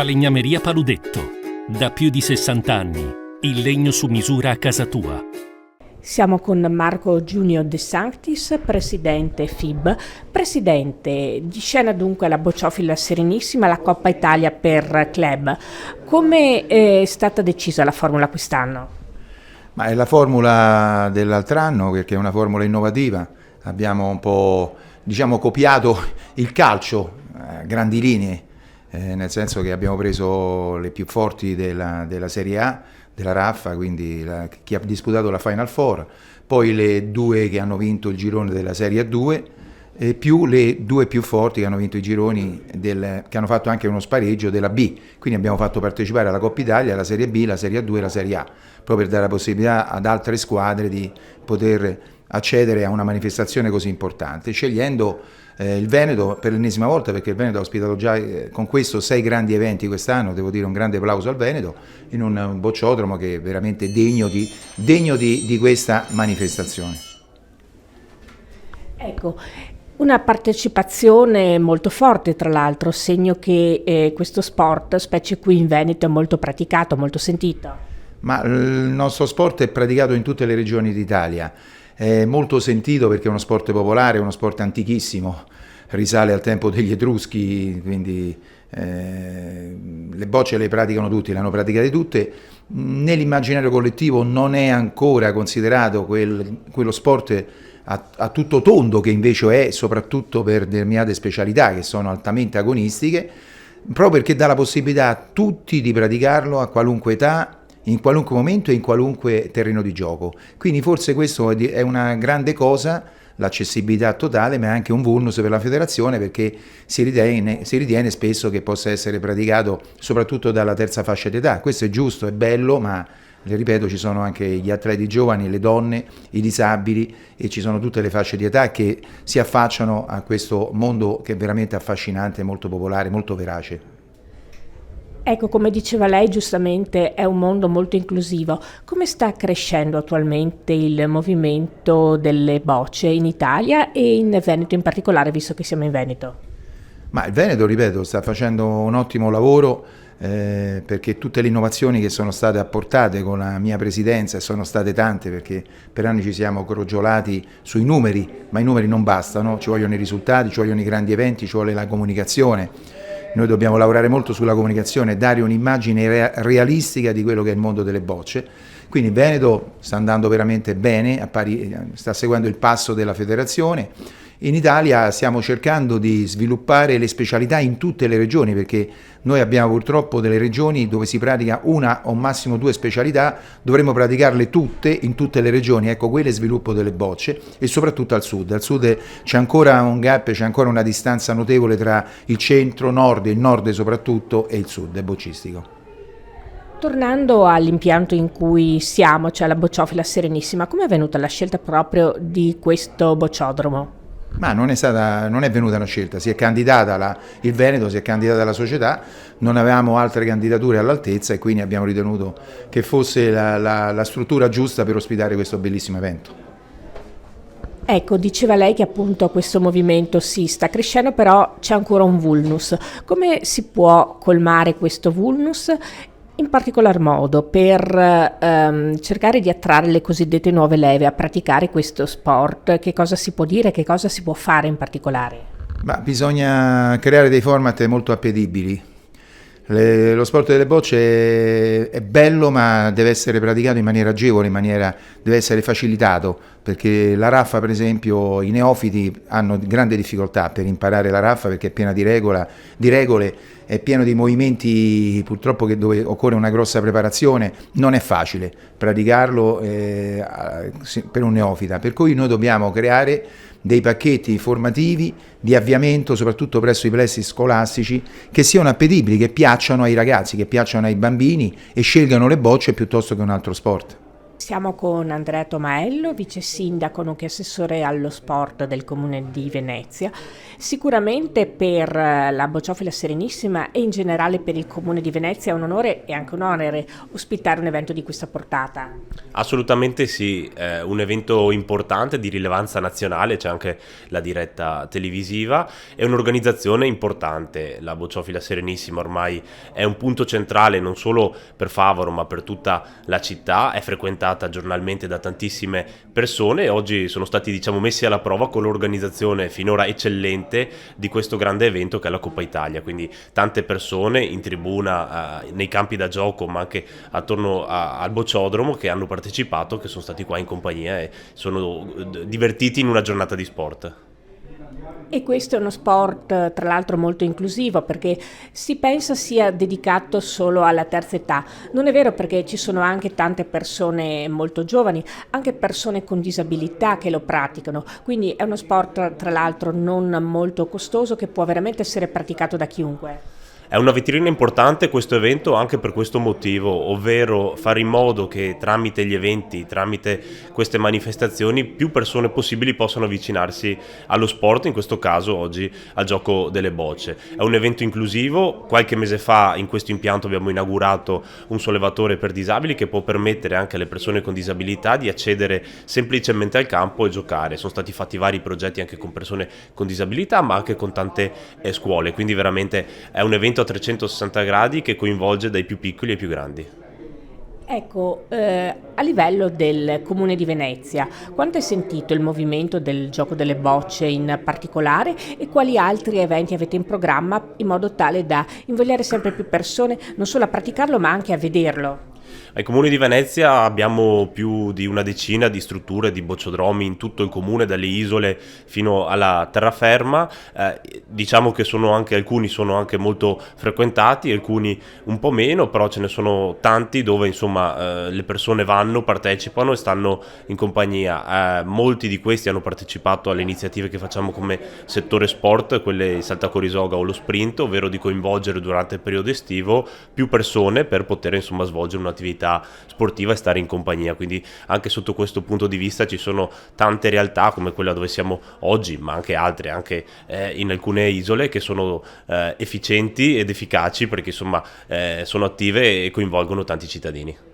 Falegnameria Paludetto. Da più di 60 anni. Il legno su misura a casa tua. Siamo con Marco Giunio De Sanctis, presidente FIB. Presidente, di scena dunque la Bocciofila Serenissima, la Coppa Italia per club. Come è stata decisa la formula quest'anno? Ma è la formula dell'altro anno, perché è una formula innovativa. Abbiamo un po', copiato il calcio a grandi linee, nel senso che abbiamo preso le più forti della Serie A, della Raffa, quindi chi ha disputato la Final Four, poi le due che hanno vinto il girone della Serie A2, e più le due più forti che hanno vinto i gironi, che hanno fatto anche uno spareggio della B. Quindi abbiamo fatto partecipare alla Coppa Italia, la Serie B, la Serie A2 e la Serie A, proprio per dare la possibilità ad altre squadre di poter accedere a una manifestazione così importante, scegliendo il Veneto per l'ennesima volta, perché il Veneto ha ospitato già con questo 6 grandi eventi quest'anno. Devo dire un grande applauso al Veneto, in un bocciodromo che è veramente degno di questa manifestazione. Ecco, una partecipazione molto forte, tra l'altro, segno che questo sport, specie qui in Veneto, è molto praticato, molto sentito. Ma il nostro sport è praticato in tutte le regioni d'Italia, è molto sentito perché è uno sport popolare, uno sport antichissimo, risale al tempo degli Etruschi, quindi le bocce le praticano tutti, le hanno praticate tutte. Nell'immaginario collettivo non è ancora considerato quello sport a tutto tondo che invece è, soprattutto per determinate specialità che sono altamente agonistiche, proprio perché dà la possibilità a tutti di praticarlo a qualunque età, in qualunque momento e in qualunque terreno di gioco. Quindi forse questo è una grande cosa, l'accessibilità totale, ma è anche un vulnus per la federazione, perché si ritiene spesso che possa essere praticato soprattutto dalla terza fascia d'età. Questo è giusto, è bello, ma le ripeto, ci sono anche gli atleti giovani, le donne, i disabili, e ci sono tutte le fasce di età che si affacciano a questo mondo che è veramente affascinante, molto popolare, molto verace. Ecco, come diceva lei giustamente, è un mondo molto inclusivo. Come sta crescendo attualmente il movimento delle bocce in Italia e in Veneto in particolare, visto che siamo in Veneto? Ma il Veneto, ripeto, sta facendo un ottimo lavoro, perché tutte le innovazioni che sono state apportate con la mia presidenza, e sono state tante, perché per anni ci siamo crogiolati sui numeri, ma i numeri non bastano, ci vogliono i risultati, ci vogliono i grandi eventi, ci vuole la comunicazione. Noi dobbiamo lavorare molto sulla comunicazione, dare un'immagine realistica di quello che è il mondo delle bocce. Quindi il Veneto sta andando veramente bene, sta seguendo il passo della federazione. In Italia stiamo cercando di sviluppare le specialità in tutte le regioni, perché noi abbiamo purtroppo delle regioni dove si pratica una o massimo 2 specialità, dovremmo praticarle tutte in tutte le regioni. Ecco, quello è sviluppo delle bocce, e soprattutto al sud. Al sud c'è ancora un gap, c'è ancora una distanza notevole tra il centro-nord, il nord soprattutto, e il sud boccistico. Tornando all'impianto in cui siamo, cioè la Bocciofila Serenissima, come è venuta la scelta proprio di questo bocciodromo? Ma non è venuta una scelta, si è candidata il Veneto, si è candidata la società, non avevamo altre candidature all'altezza, e quindi abbiamo ritenuto che fosse la struttura giusta per ospitare questo bellissimo evento. Ecco, diceva lei che appunto questo movimento si sta crescendo, però c'è ancora un vulnus. Come si può colmare questo vulnus? In particolar modo per cercare di attrarre le cosiddette nuove leve a praticare questo sport, che cosa si può dire, che cosa si può fare in particolare? Ma bisogna creare dei format molto appetibili. Lo sport delle bocce è bello, ma deve essere praticato in maniera agevole, deve essere facilitato, perché la raffa, per esempio, i neofiti hanno grande difficoltà per imparare la raffa, perché è piena di regole, è pieno di movimenti purtroppo dove occorre una grossa preparazione. Non è facile praticarlo per un neofita, per cui noi dobbiamo creare dei pacchetti formativi di avviamento, soprattutto presso i plessi scolastici, che siano appetibili, che piacciono ai ragazzi, che piacciono ai bambini, e scelgano le bocce piuttosto che un altro sport. Siamo con Andrea Tomaello, vice sindaco nonché assessore allo sport del Comune di Venezia. Sicuramente per la Bocciofila Serenissima e in generale per il Comune di Venezia è un onore e anche un onere ospitare un evento di questa portata. Assolutamente sì, è un evento importante di rilevanza nazionale, c'è anche la diretta televisiva, è un'organizzazione importante. La Bocciofila Serenissima ormai è un punto centrale non solo per Favaro ma per tutta la città, è frequentata giornalmente da tantissime persone e oggi sono stati messi alla prova con l'organizzazione finora eccellente di questo grande evento che è la Coppa Italia, quindi tante persone in tribuna, nei campi da gioco ma anche attorno al bocciodromo che hanno partecipato, che sono stati qua in compagnia e sono divertiti in una giornata di sport. E questo è uno sport tra l'altro molto inclusivo perché si pensa sia dedicato solo alla terza età. Non è vero, perché ci sono anche tante persone molto giovani, anche persone con disabilità che lo praticano, quindi è uno sport tra l'altro non molto costoso che può veramente essere praticato da chiunque. È una vetrina importante questo evento anche per questo motivo, ovvero fare in modo che tramite gli eventi, tramite queste manifestazioni, più persone possibili possano avvicinarsi allo sport, in questo caso oggi al gioco delle bocce. È un evento inclusivo, qualche mese fa in questo impianto abbiamo inaugurato un sollevatore per disabili che può permettere anche alle persone con disabilità di accedere semplicemente al campo e giocare. Sono stati fatti vari progetti anche con persone con disabilità ma anche con tante scuole, quindi veramente è un evento a 360 gradi che coinvolge dai più piccoli ai più grandi. Ecco, a livello del Comune di Venezia, quanto è sentito il movimento del gioco delle bocce in particolare e quali altri eventi avete in programma in modo tale da invogliare sempre più persone non solo a praticarlo ma anche a vederlo? Ai Comuni di Venezia abbiamo più di una decina di strutture di bocciodromi in tutto il comune, dalle isole fino alla terraferma. Diciamo che alcuni sono anche molto frequentati, alcuni un po' meno, però ce ne sono tanti dove le persone vanno, partecipano e stanno in compagnia. Molti di questi hanno partecipato alle iniziative che facciamo come settore sport, quelle il saltacorisoga o lo sprint, ovvero di coinvolgere durante il periodo estivo più persone per poter svolgere un'attività sportiva e stare in compagnia. Quindi anche sotto questo punto di vista ci sono tante realtà come quella dove siamo oggi, ma anche altre, anche in alcune isole, che sono efficienti ed efficaci perché sono attive e coinvolgono tanti cittadini.